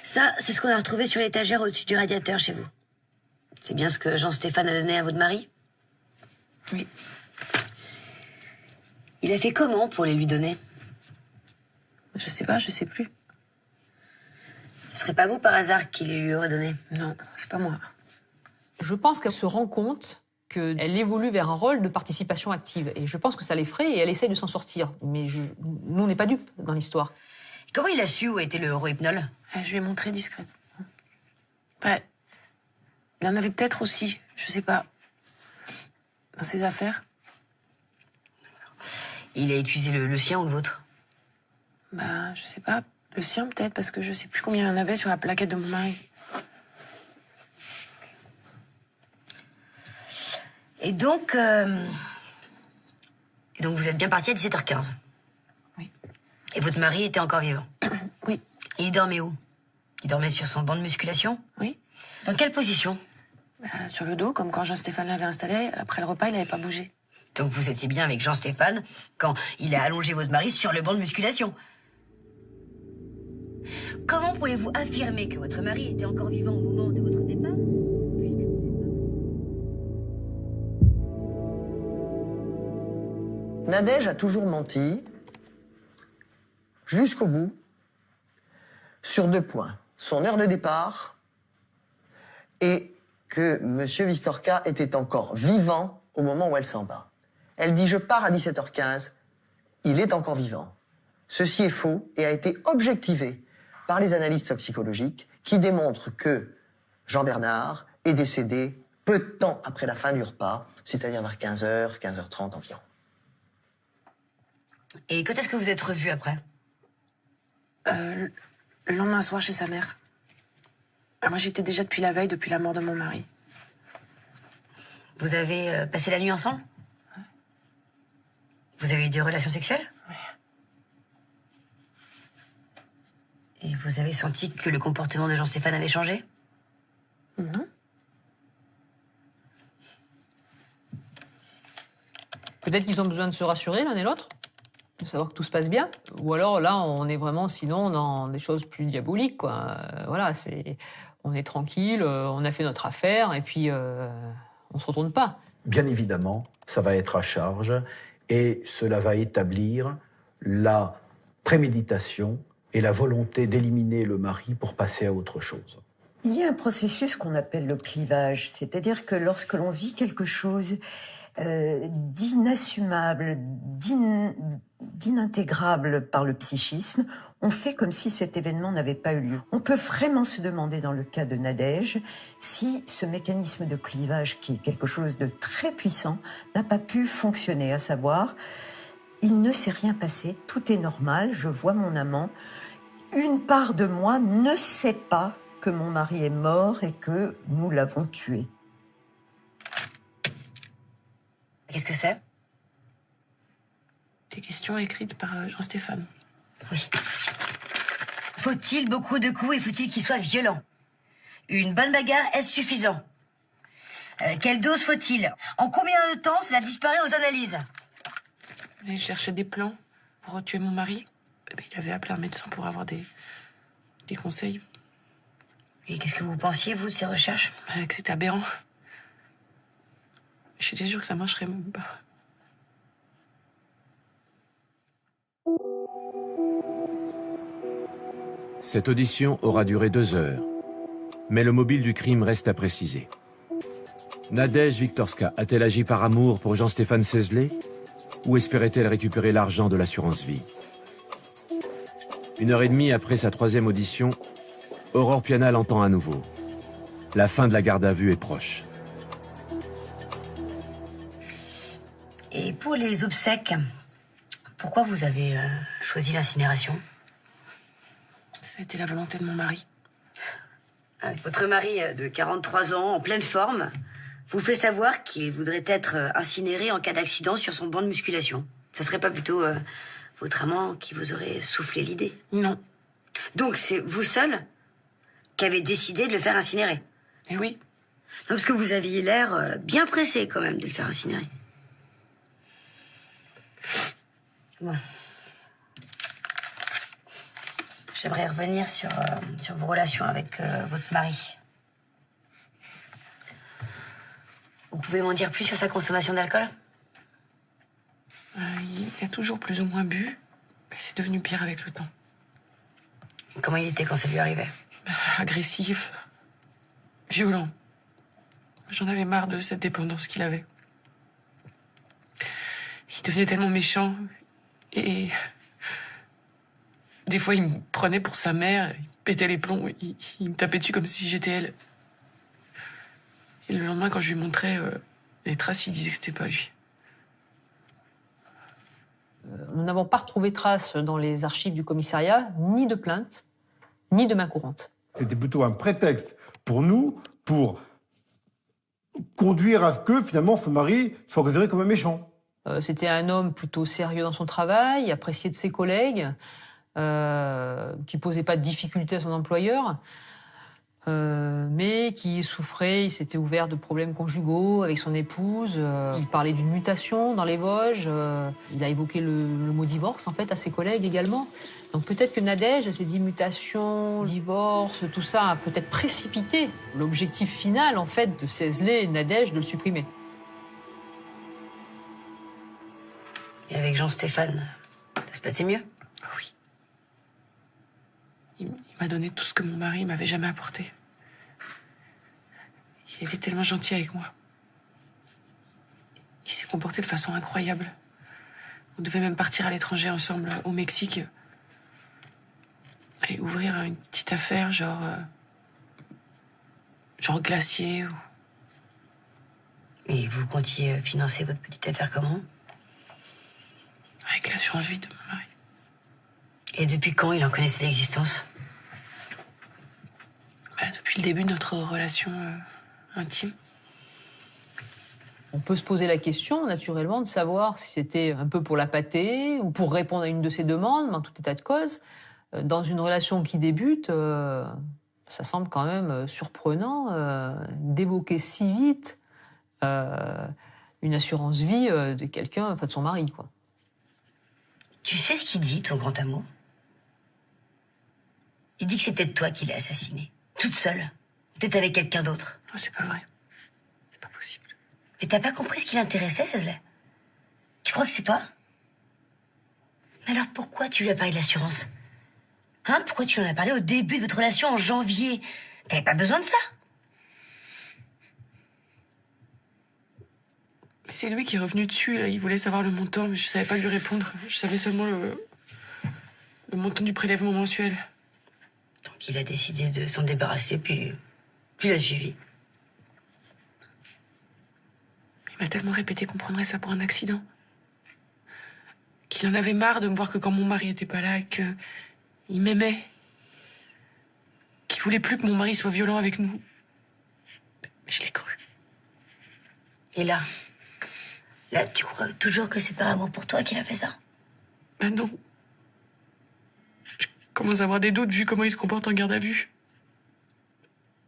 Ça, c'est ce qu'on a retrouvé sur l'étagère au-dessus du radiateur chez vous. C'est bien ce que Jean-Stéphane a donné à votre mari? Oui. Il a fait comment pour les lui donner? Je sais pas, je sais plus. Ce serait pas vous par hasard qui les lui aurait donné? Non, c'est pas moi. Je pense qu'elle se rend compte qu'elle évolue vers un rôle de participation active. Et je pense que ça l'effraie et elle essaye de s'en sortir. Mais nous, on n'est pas dupes dans l'histoire. Comment il a su où était le eurohypnol? Je lui ai montré discrète. Ouais. Il en avait peut-être aussi, je sais pas. Dans ses affaires. Il a utilisé le sien ou le vôtre? Bah, je sais pas. Le sien peut-être, parce que je sais plus combien il y en avait sur la plaquette de mon mari. Et donc vous êtes bien parti à 17h15? Oui. Et votre mari était encore vivant? Oui. Et il dormait où? Il dormait sur son banc de musculation? Oui. Dans quelle position? Sur le dos, comme quand Jean-Stéphane l'avait installé. Après le repas, il n'avait pas bougé. Donc vous étiez bien avec Jean-Stéphane quand il a allongé votre mari sur le banc de musculation? Comment pouvez-vous affirmer que votre mari était encore vivant au moment de votre départ, puisque vous êtes pas... Nadège a toujours menti, jusqu'au bout, sur 2 points. Son heure de départ et que M. Vistorka était encore vivant au moment où elle s'en va. Elle dit « Je pars à 17h15, il est encore vivant ». Ceci est faux et a été objectivé par les analystes toxicologiques qui démontrent que Jean Bernard est décédé peu de temps après la fin du repas, c'est-à-dire vers 15h, 15h30 environ. Et quand est-ce que vous êtes revus après? Le lendemain soir chez sa mère. Moi, j'étais déjà depuis la veille, depuis la mort de mon mari. Vous avez passé la nuit ensemble? Ouais. Vous avez eu des relations sexuelles? Oui. Et vous avez senti que le comportement de Jean-Stéphane avait changé? Non. Peut-être qu'ils ont besoin de se rassurer l'un et l'autre, de savoir que tout se passe bien. Ou alors là, on est vraiment sinon dans des choses plus diaboliques, quoi. Voilà, on est tranquille, on a fait notre affaire et puis on se retourne pas. Bien évidemment, ça va être à charge et cela va établir la préméditation et la volonté d'éliminer le mari pour passer à autre chose. Il y a un processus qu'on appelle le clivage, c'est-à-dire que lorsque l'on vit quelque chose, d'inassumable, d'inintégrable par le psychisme, on fait comme si cet événement n'avait pas eu lieu. On peut vraiment se demander, dans le cas de Nadège, si ce mécanisme de clivage, qui est quelque chose de très puissant, n'a pas pu fonctionner, à savoir, il ne s'est rien passé, tout est normal, je vois mon amant, une part de moi ne sait pas que mon mari est mort et que nous l'avons tué. Qu'est-ce que c'est? Des questions écrites par Jean-Stéphane. Oui. Faut-il beaucoup de coups et faut-il qu'il soit violent? Une bonne bagarre, est-ce suffisant? Quelle dose faut-il? En combien de temps cela disparaît aux analyses? Il cherchait des plans pour tuer mon mari. Il avait appelé un médecin pour avoir des conseils. Et qu'est-ce que vous pensiez, vous, de ces recherches? Que c'était aberrant. J'étais sûre que ça marcherait même pas. Cette audition aura duré 2 heures. Mais le mobile du crime reste à préciser. Nadège Wiktorska a-t-elle agi par amour pour Jean-Stéphane Szézlé ou espérait-elle récupérer l'argent de l'assurance vie? 1h30 après sa 3e audition, Aurore Piana l'entend à nouveau. La fin de la garde à vue est proche. Et pour les obsèques, pourquoi vous avez choisi l'incinération? C'était la volonté de mon mari. Votre mari de 43 ans, en pleine forme, vous fait savoir qu'il voudrait être incinéré en cas d'accident sur son banc de musculation. Ça serait pas plutôt votre amant qui vous aurait soufflé l'idée? Non. Donc c'est vous seul qui avez décidé de le faire incinérer? Eh oui. Non, parce que vous aviez l'air bien pressé quand même de le faire incinérer. Bon. J'aimerais revenir sur vos relations avec votre mari. Vous pouvez m'en dire plus sur sa consommation d'alcool? Il a toujours plus ou moins bu, mais c'est devenu pire avec le temps. Et comment il était quand ça lui arrivait? Agressif, violent. J'en avais marre de cette dépendance qu'il avait. Il devenait tellement méchant et... Des fois, il me prenait pour sa mère, il pétait les plombs, il me tapait dessus comme si j'étais elle. Et le lendemain, quand je lui montrais les traces, il disait que c'était pas lui. Nous n'avons pas retrouvé trace dans les archives du commissariat, ni de plainte, ni de main courante. C'était plutôt un prétexte pour nous, pour conduire à ce que, finalement, son mari soit considéré comme un méchant. C'était un homme plutôt sérieux dans son travail, apprécié de ses collègues, qui posait pas de difficultés à son employeur, mais qui souffrait, il s'était ouvert de problèmes conjugaux avec son épouse, il parlait d'une mutation dans les Vosges, il a évoqué le mot divorce en fait à ses collègues également. Donc peut-être que Nadège s'est dit mutation, divorce, tout ça a peut-être précipité l'objectif final en fait de Szézlé et Nadège de le supprimer. Et avec Jean-Stéphane, ça se passait mieux? Oui. Il m'a donné tout ce que mon mari m'avait jamais apporté. Il était tellement gentil avec moi. Il s'est comporté de façon incroyable. On devait même partir à l'étranger ensemble, au Mexique. Et ouvrir une petite affaire, genre glacier. Et vous comptiez financer votre petite affaire comment? Avec l'assurance vie de mon mari. Et depuis quand il en connaissait l'existence? Depuis le début de notre relation intime. On peut se poser la question, naturellement, de savoir si c'était un peu pour la pâter ou pour répondre à une de ses demandes, mais en tout état de cause, dans une relation qui débute, ça semble quand même surprenant d'évoquer si vite une assurance vie de quelqu'un, enfin de son mari, quoi. Tu sais ce qu'il dit, ton grand amour? Il dit que c'est peut-être toi qui l'as assassiné. Toute seule. Peut-être avec quelqu'un d'autre. Oh, c'est pas vrai. C'est pas possible. Mais t'as pas compris ce qui l'intéressait, Szézlé? Tu crois que c'est toi? Mais alors pourquoi tu lui as parlé de l'assurance? Hein? Pourquoi tu lui en as parlé au début de votre relation en janvier? T'avais pas besoin de ça? C'est lui qui est revenu dessus, là. Il voulait savoir le montant, mais je savais pas lui répondre. Je savais seulement le montant du prélèvement mensuel. Donc il a décidé de s'en débarrasser, puis tu l'as suivi. Il m'a tellement répété qu'on prendrait ça pour un accident. Qu'il en avait marre de me voir que quand mon mari était pas là, qu'il m'aimait. Qu'il voulait plus que mon mari soit violent avec nous. Mais je l'ai cru. Et là, tu crois toujours que c'est par amour pour toi qu'il a fait ça? Ben non. Je commence à avoir des doutes vu comment il se comporte en garde à vue.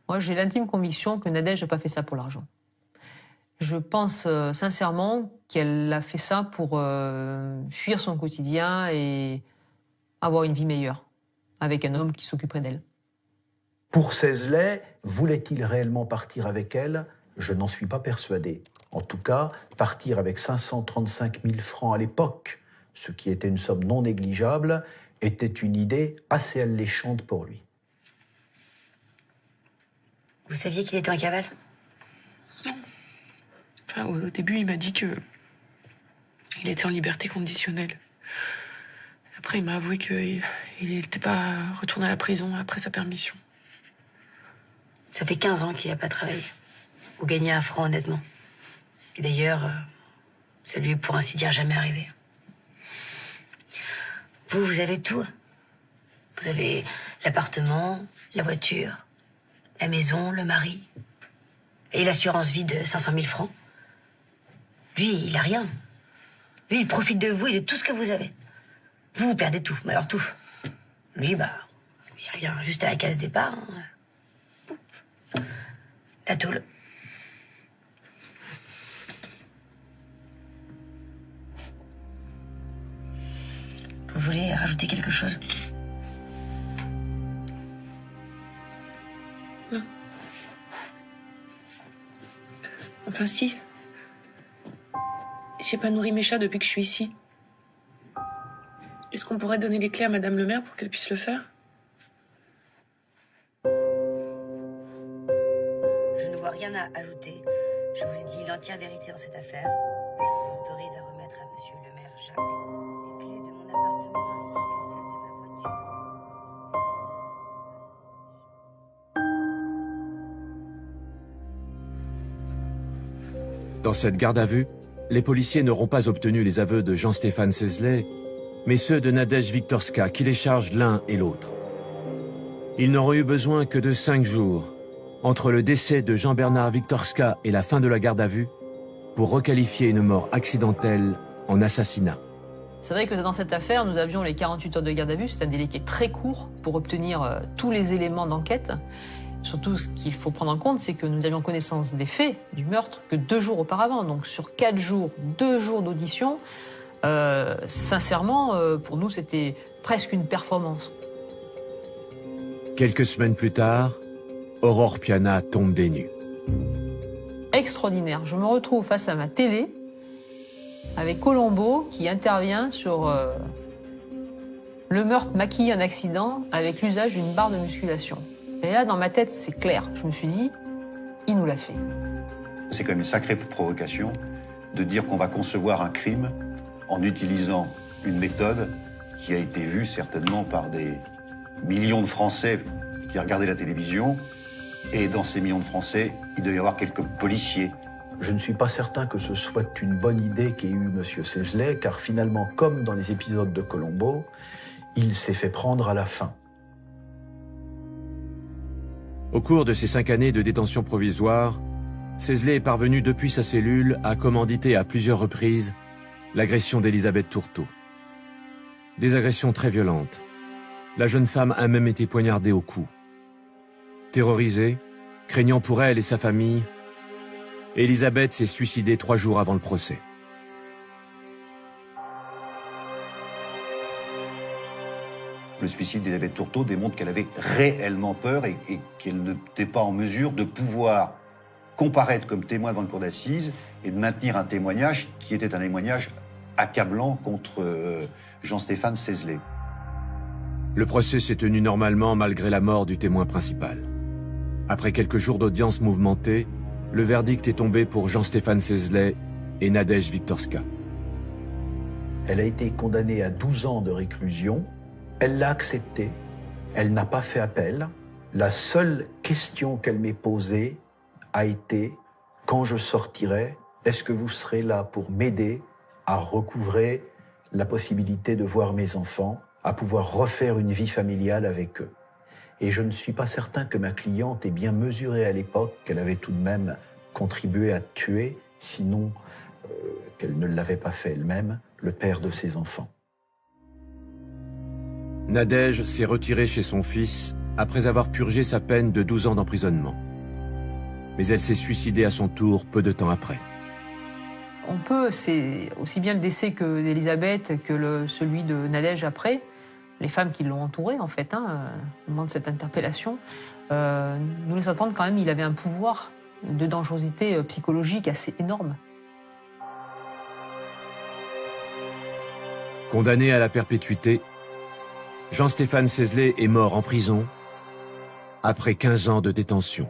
Moi, j'ai l'intime conviction que Nadège n'a pas fait ça pour l'argent. Je pense sincèrement qu'elle a fait ça pour fuir son quotidien et avoir une vie meilleure avec un homme qui s'occuperait d'elle. Pour Sesley, voulait-il réellement partir avec elle? Je n'en suis pas persuadé. En tout cas, partir avec 535 000 francs à l'époque, ce qui était une somme non négligeable, était une idée assez alléchante pour lui. Vous saviez qu'il était en cavale? Non. Enfin, au début, il m'a dit que il était en liberté conditionnelle. Après, il m'a avoué qu'il n'était pas retourné à la prison après sa permission. Ça fait 15 ans qu'il n'a pas travaillé. Vous gagnez 1 franc, honnêtement. Et d'ailleurs, ça lui est pour ainsi dire jamais arrivé. Vous avez tout. Vous avez l'appartement, la voiture, la maison, le mari. Et l'assurance vie de 500 000 francs. Lui, il a rien. Lui, il profite de vous et de tout ce que vous avez. Vous, vous perdez tout. Mais alors tout. Lui, il revient juste à la case départ. Hein. La tôle. Vous voulez rajouter quelque chose? Non. Enfin, si. J'ai pas nourri mes chats depuis que je suis ici. Est-ce qu'on pourrait donner les clés à Madame le maire pour qu'elle puisse le faire? Je ne vois rien à ajouter. Je vous ai dit l'entière vérité dans cette affaire. Je vous autorise à remettre à Monsieur le maire Jacques les clés de mon appartement ainsi que celles de ma voiture. Dans cette garde à vue, les policiers n'auront pas obtenu les aveux de Jean-Stéphane Sesley, mais ceux de Nadège Wiktorska qui les chargent l'un et l'autre. Ils n'auront eu besoin que de 5 jours, entre le décès de Jean-Bernard Wiktorska et la fin de la garde à vue, pour requalifier une mort accidentelle en assassinat. C'est vrai que dans cette affaire, nous avions les 48 heures de garde à vue. C'est un délai qui est très court pour obtenir tous les éléments d'enquête. Surtout, ce qu'il faut prendre en compte, c'est que nous avions connaissance des faits du meurtre que 2 jours auparavant. Donc sur 4 jours, 2 jours d'audition, sincèrement, pour nous, c'était presque une performance. Quelques semaines plus tard, Aurore Piana tombe des nues. Extraordinaire. Je me retrouve face à ma télé avec Colombo qui intervient sur le meurtre maquillé en accident avec l'usage d'une barre de musculation. Et là, dans ma tête, c'est clair. Je me suis dit, il nous l'a fait. C'est quand même une sacrée provocation de dire qu'on va concevoir un crime en utilisant une méthode qui a été vue certainement par des millions de Français qui regardaient la télévision. Et dans ces millions de Français, il doit y avoir quelques policiers. Je ne suis pas certain que ce soit une bonne idée qu'ait eue M. Sesley, car finalement, comme dans les épisodes de Colombo, il s'est fait prendre à la fin. Au cours de ces 5 années de détention provisoire, Sesley est parvenu depuis sa cellule à commanditer à plusieurs reprises l'agression d'Elisabeth Tourteau. Des agressions très violentes. La jeune femme a même été poignardée au cou. Terrorisée, craignant pour elle et sa famille, Elisabeth s'est suicidée 3 jours avant le procès. Le suicide d'Elisabeth Tourteau démontre qu'elle avait réellement peur et qu'elle n'était pas en mesure de pouvoir comparaître comme témoin devant une cour d'assises et de maintenir un témoignage qui était un témoignage accablant contre Jean-Stéphane Sesley. Le procès s'est tenu normalement malgré la mort du témoin principal. Après quelques jours d'audience mouvementée, le verdict est tombé pour Jean-Stéphane Sesley, et Nadège Viktorska. Elle a été condamnée à 12 ans de réclusion. Elle l'a accepté. Elle n'a pas fait appel. La seule question qu'elle m'ait posée a été « Quand je sortirai, est-ce que vous serez là pour m'aider à recouvrer la possibilité de voir mes enfants, à pouvoir refaire une vie familiale avec eux ?» Et je ne suis pas certain que ma cliente ait bien mesuré à l'époque qu'elle avait tout de même contribué à tuer, sinon qu'elle ne l'avait pas fait elle-même, le père de ses enfants. Nadège s'est retirée chez son fils après avoir purgé sa peine de 12 ans d'emprisonnement. Mais elle s'est suicidée à son tour peu de temps après. On peut, c'est aussi bien le décès d'Elisabeth que celui de Nadège après, les femmes qui l'ont entouré en fait, au moment de cette interpellation, nous laissent entendre quand même qu'il avait un pouvoir de dangerosité psychologique assez énorme. Condamné à la perpétuité, Jean-Stéphane Sesley est mort en prison après 15 ans de détention.